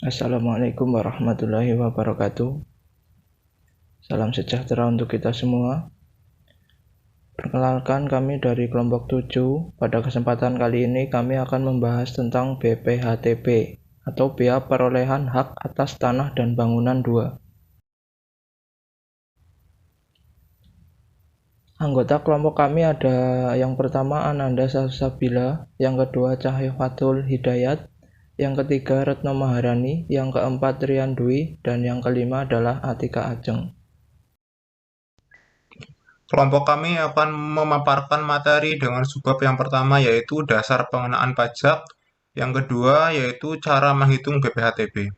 Assalamualaikum warahmatullahi wabarakatuh. Salam sejahtera untuk kita semua. Perkenalkan, kami dari kelompok 7. Pada kesempatan kali ini kami akan membahas tentang BPHTB atau Biaya Perolehan Hak Atas Tanah dan Bangunan 2. Anggota kelompok kami ada yang pertama Ananda Salsabila, yang kedua Cahyofatul Hidayat, yang ketiga Retno Maharani, yang keempat Rian Dwi, dan yang kelima adalah Atika Ajeng. Kelompok kami akan memaparkan materi dengan subbab yang pertama yaitu dasar pengenaan pajak, yang kedua yaitu cara menghitung BPHTB.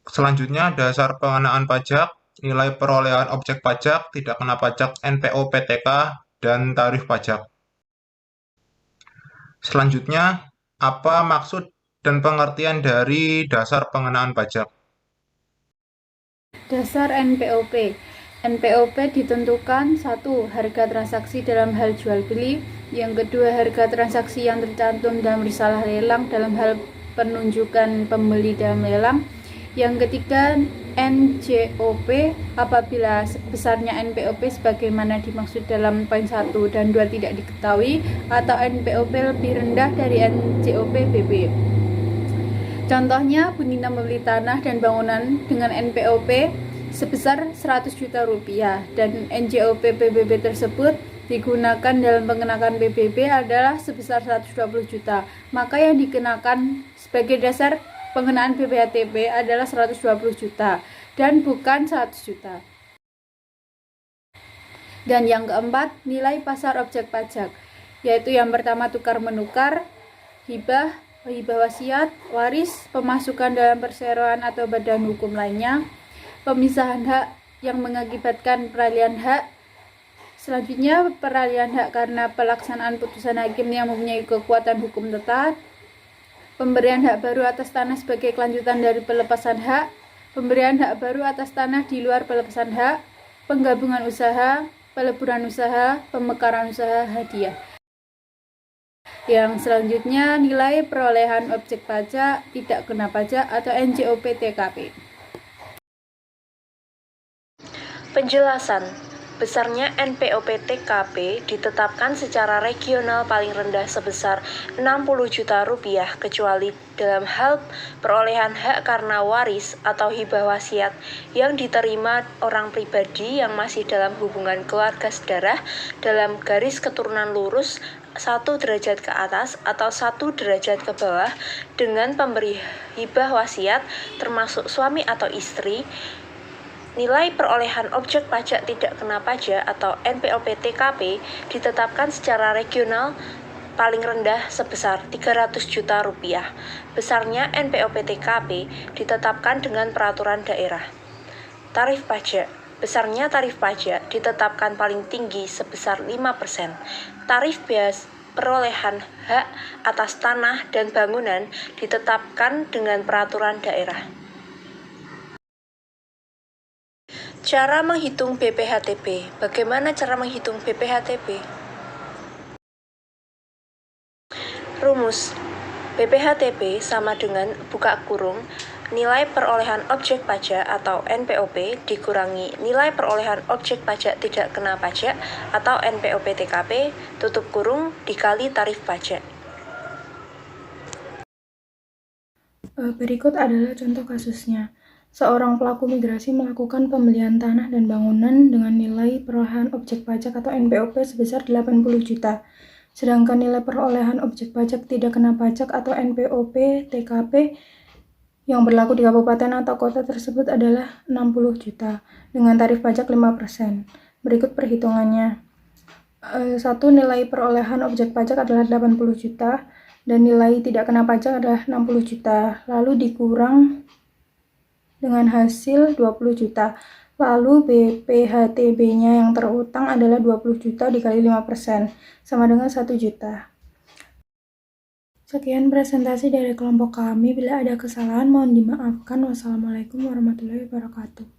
Selanjutnya dasar pengenaan pajak, nilai perolehan objek pajak, tidak kena pajak NPO PTK, dan tarif pajak. Selanjutnya, apa maksud dan pengertian dari dasar pengenaan pajak? Dasar NPOP. NPOP ditentukan 1. Harga transaksi dalam hal jual beli. Yang kedua, harga transaksi yang tercantum dalam risalah lelang dalam hal penunjukan pembeli dalam lelang. Yang ketiga, NJOP apabila besarnya NPOP sebagaimana dimaksud dalam poin 1 dan 2 tidak diketahui, atau NPOP lebih rendah dari NJOP BB. Contohnya, Bunina membeli tanah dan bangunan dengan NPOP sebesar 100 juta rupiah dan NJOP PBB tersebut digunakan dalam pengenakan PBB adalah sebesar 120 juta. Maka yang dikenakan sebagai dasar pengenaan BPHTB adalah 120 juta dan bukan 100 juta. Dan yang keempat, nilai pasar objek pajak, yaitu yang pertama tukar menukar, hibah wasiat, waris, pemasukan dalam perseroan atau badan hukum lainnya, pemisahan hak yang mengakibatkan peralihan hak. Selanjutnya, peralihan hak karena pelaksanaan putusan hakim yang mempunyai kekuatan hukum tetap, pemberian hak baru atas tanah sebagai kelanjutan dari pelepasan hak, pemberian hak baru atas tanah di luar pelepasan hak, penggabungan usaha, peleburan usaha, pemekaran usaha, hadiah. Yang selanjutnya, nilai perolehan objek pajak tidak kena pajak atau NJOP TKP. Penjelasan. Besarnya NPOP TKP ditetapkan secara regional paling rendah sebesar 60 juta rupiah kecuali dalam hal perolehan hak karena waris atau hibah wasiat yang diterima orang pribadi yang masih dalam hubungan keluarga sedarah dalam garis keturunan lurus 1 derajat ke atas atau 1 derajat ke bawah dengan pemberi hibah wasiat termasuk suami atau istri. Nilai perolehan objek pajak tidak kena pajak atau NPOP TKP ditetapkan secara regional paling rendah sebesar 300 juta rupiah. Besarnya NPOP TKP ditetapkan dengan peraturan daerah. Tarif pajak. Besarnya tarif pajak ditetapkan paling tinggi sebesar 5%. Tarif bias perolehan hak atas tanah dan bangunan ditetapkan dengan peraturan daerah. Cara menghitung BPHTB. Bagaimana cara menghitung BPHTB? Rumus. BPHTB sama dengan buka kurung nilai perolehan objek pajak atau NPOP dikurangi nilai perolehan objek pajak tidak kena pajak atau NPOP TKP tutup kurung dikali tarif pajak. Berikut adalah contoh kasusnya. Seorang pelaku migrasi melakukan pembelian tanah dan bangunan dengan nilai perolehan objek pajak atau NPOP sebesar 80 juta. Sedangkan nilai perolehan objek pajak tidak kena pajak atau NPOP TKP yang berlaku di kabupaten atau kota tersebut adalah 60 juta dengan tarif pajak 5%. Berikut perhitungannya. 1. Nilai perolehan objek pajak adalah 80 juta dan nilai tidak kena pajak adalah 60 juta. Lalu dikurang dengan hasil 20 juta. Lalu BPHTB-nya yang terutang adalah 20 juta dikali 5%, sama dengan 1 juta. Sekian presentasi dari kelompok kami. Bila ada kesalahan mohon dimaafkan. Wassalamualaikum warahmatullahi wabarakatuh.